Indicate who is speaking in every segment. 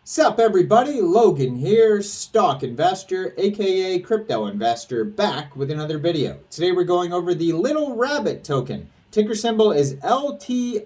Speaker 1: Sup everybody, Logan here, stock investor, aka crypto investor, back with another video. Today we're going over the Little Rabbit token. Ticker symbol is LTRBT.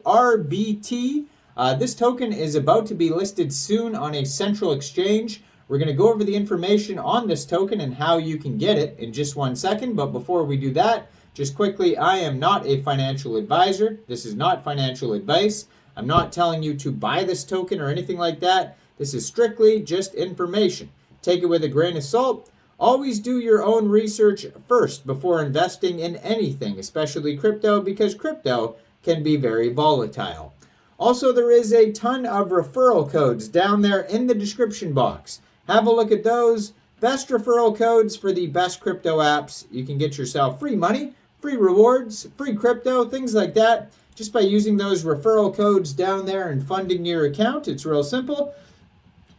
Speaker 1: This token is about to be listed soon on a central exchange. We're going to go over the information on this token and how you can get it in just 1 second. But before we do that, just quickly, I am not a financial advisor. This is not financial advice. I'm not telling you to buy this token or anything like that. This is strictly just information. Take it with a grain of salt. Always do your own research first before investing in anything, especially crypto, because crypto can be very volatile. Also, there is a ton of referral codes down there in the description box. Have a look at those. Best referral codes for the best crypto apps. You can get yourself free money, free rewards, free crypto, things like that, just by using those referral codes down there and funding your account. It's real simple.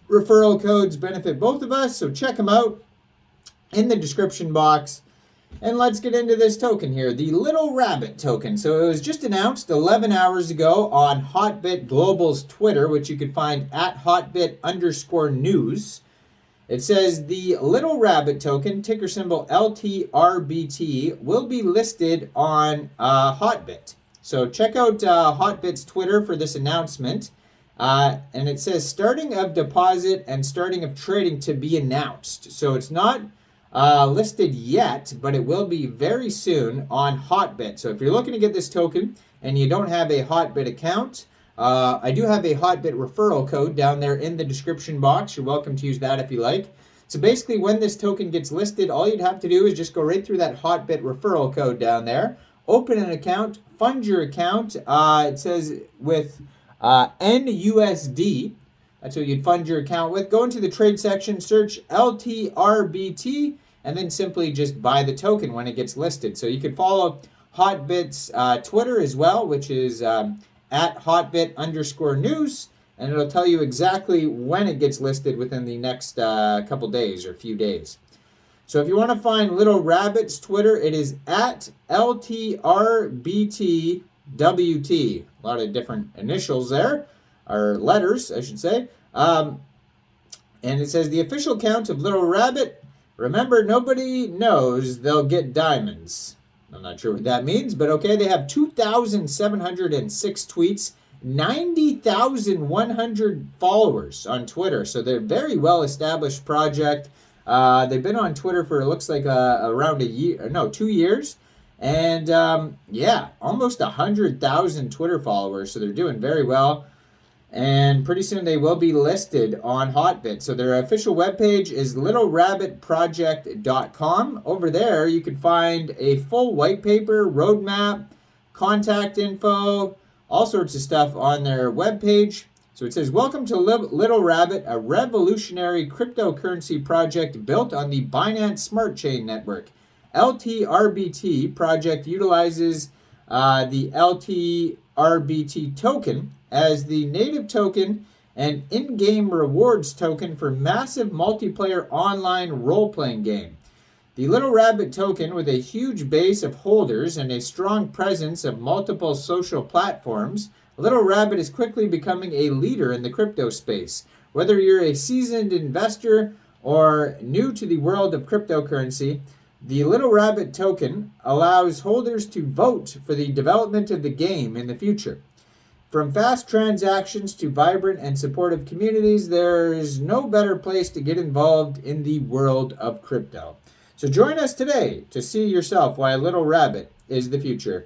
Speaker 1: Referral codes benefit both of us, so check them out in the description box. And let's get into this token here, the Little Rabbit token. So it was just announced 11 hours ago on Hotbit Global's Twitter, which you can find at Hotbit_news. It says the Little Rabbit token, ticker symbol LTRBT, will be listed on Hotbit. So check out Hotbit's Twitter for this announcement. And it says starting of deposit and starting of trading to be announced. So it's not listed yet, but it will be very soon on Hotbit. So if you're looking to get this token and you don't have a Hotbit account, I do have a Hotbit referral code down there in the description box. You're welcome to use that if you like. So basically when this token gets listed, all you'd have to do is just go right through that Hotbit referral code down there, open an account, fund your account. It says with NUSD, that's what you'd fund your account with. Go into the trade section, search LTRBT, and then simply just buy the token when it gets listed. So you can follow Hotbit's Twitter as well, which is at Hotbit_news, and it'll tell you exactly when it gets listed within the next couple days or few days. So if you want to find Little Rabbit's Twitter, it is at LTRBT. WT, a lot of different initials there, or letters, I should say. And it says the official count of Little Rabbit. Remember, nobody knows they'll get diamonds. I'm not sure what that means, but okay. They have 2,706 tweets, 90,100 followers on Twitter. So they're a very well-established project. They've been on Twitter for, it looks like around 2 years. And yeah, almost 100,000 Twitter followers, so they're doing very well. And pretty soon they will be listed on Hotbit. So their official webpage is littlerabbitproject.com. Over there, you can find a full white paper, roadmap, contact info, all sorts of stuff on their webpage. So it says, welcome to Little Rabbit, a revolutionary cryptocurrency project built on the Binance Smart Chain network. LTRBT project utilizes the LTRBT token as the native token and in-game rewards token for massive multiplayer online role-playing game. The Little Rabbit token, with a huge base of holders and a strong presence of multiple social platforms, Little Rabbit is quickly becoming a leader in the crypto space. Whether you're a seasoned investor or new to the world of cryptocurrency, the Little Rabbit token allows holders to vote for the development of the game in the future. From fast transactions to vibrant and supportive communities, there is no better place to get involved in the world of crypto. So join us today to see yourself why Little Rabbit is the future.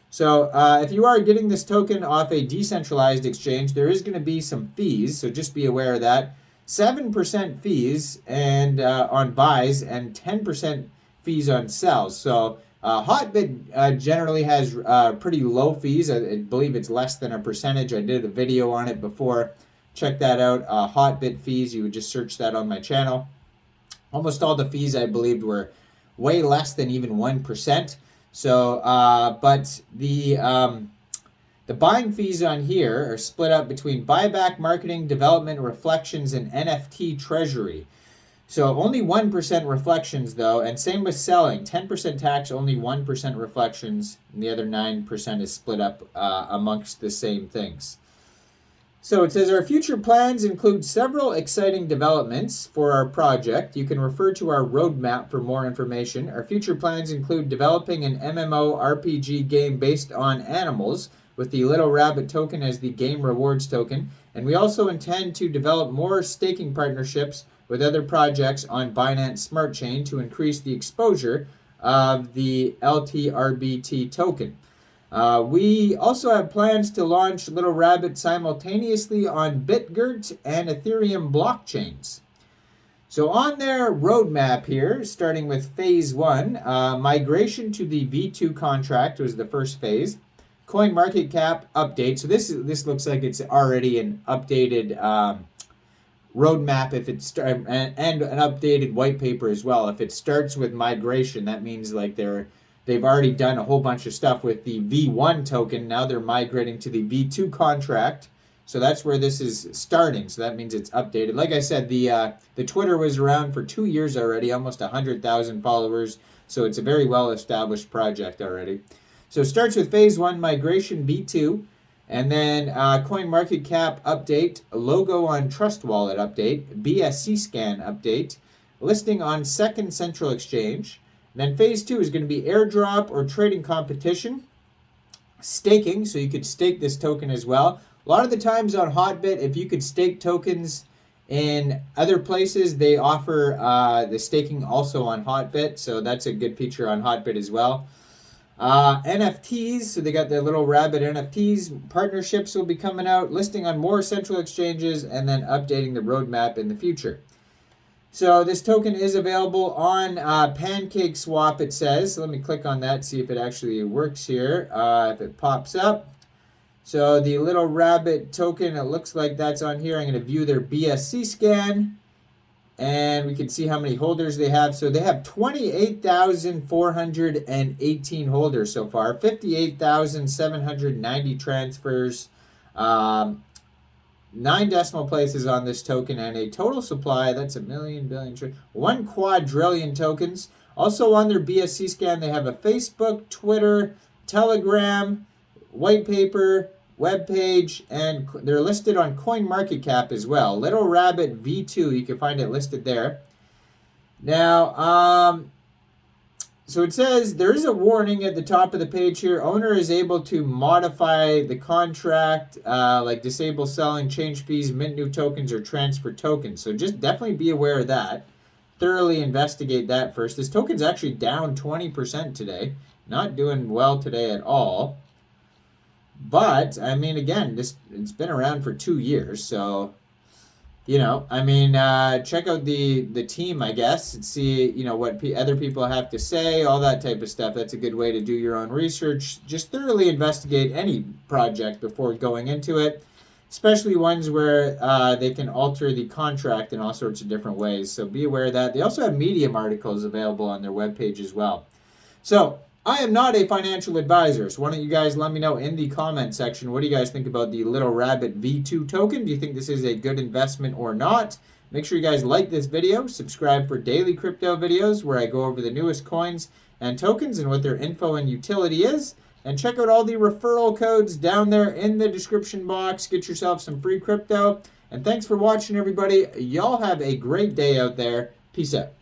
Speaker 1: So if you are getting this token off a decentralized exchange, there is going to be some fees, so just be aware of that. 7% fees and on buys and 10% fees on sells. So Hotbit generally has pretty low fees. I believe it's less than a percentage. I did a video on it before. Check that out. Hotbit fees, you would just search that on my channel. Almost all the fees I believed were way less than even 1%. So, but the buying fees on here are split up between buyback, marketing, development, reflections, and NFT treasury. So only 1% reflections though, and same with selling. 10% tax, only 1% reflections, and the other 9% is split up amongst the same things. So it says our future plans include several exciting developments for our project. You can refer to our roadmap for more information. Our future plans include developing an MMORPG game based on animals with the Little Rabbit token as the game rewards token. And we also intend to develop more staking partnerships with other projects on Binance Smart Chain to increase the exposure of the Ltrbt token. We also have plans to launch Little Rabbit simultaneously on BitGert and Ethereum blockchains. So on their roadmap here, starting with phase 1, migration to the V2 contract was the first phase. CoinMarketCap update. So this looks like it's already an updated roadmap if it's and an updated white paper as well. If it starts with migration, that means like they've already done a whole bunch of stuff with the V1 token. Now they're migrating to the V2 contract. So that's where this is starting. So that means it's updated. Like I said, the Twitter was around for 2 years already, almost 100,000 followers. So it's a very well-established project already. So it starts with phase 1, migration V2, and then CoinMarketCap update, logo on Trust Wallet update, BSC scan update, listing on Second Central Exchange. And then phase 2 is going to be airdrop or trading competition, staking, so you could stake this token as well. A lot of the times on Hotbit, if you could stake tokens in other places, they offer the staking also on Hotbit, so that's a good feature on Hotbit as well. NFTs, so they got their Little Rabbit NFTs. Partnerships will be coming out, listing on more central exchanges, and then updating the roadmap in the future. So this token is available on PancakeSwap, it says. So let me click on that, see if it actually works here, if it pops up. So the Little Rabbit token, it looks like that's on here. I'm going to view their BSC scan. And we can see how many holders they have. So they have 28,418 holders so far. 58,790 transfers. 9 decimal places on this token. And a total supply, that's a million, billion, 1 quadrillion tokens. Also on their BSC scan, they have a Facebook, Twitter, Telegram, white paper, web page, and they're listed on CoinMarketCap as well. Little Rabbit V2, you can find it listed there. Now, so it says there is a warning at the top of the page here. Owner is able to modify the contract, like disable selling, change fees, mint new tokens, or transfer tokens. So just definitely be aware of that. Thoroughly investigate that first. This token's actually down 20% today. Not doing well today at all. But, I mean, again, it's been around for 2 years, so, you know, I mean, check out the team, I guess, and see, you know, what other people have to say, all that type of stuff. That's a good way to do your own research. Just thoroughly investigate any project before going into it, especially ones where they can alter the contract in all sorts of different ways. So be aware of that. They also have Medium articles available on their webpage as well. So, I am not a financial advisor, so why don't you guys let me know in the comment section, what do you guys think about the Little Rabbit V2 token? Do you think this is a good investment or not? Make sure you guys like this video, subscribe for daily crypto videos where I go over the newest coins and tokens and what their info and utility is. And check out all the referral codes down there in the description box. Get yourself some free crypto. And thanks for watching, everybody. Y'all have a great day out there. Peace out.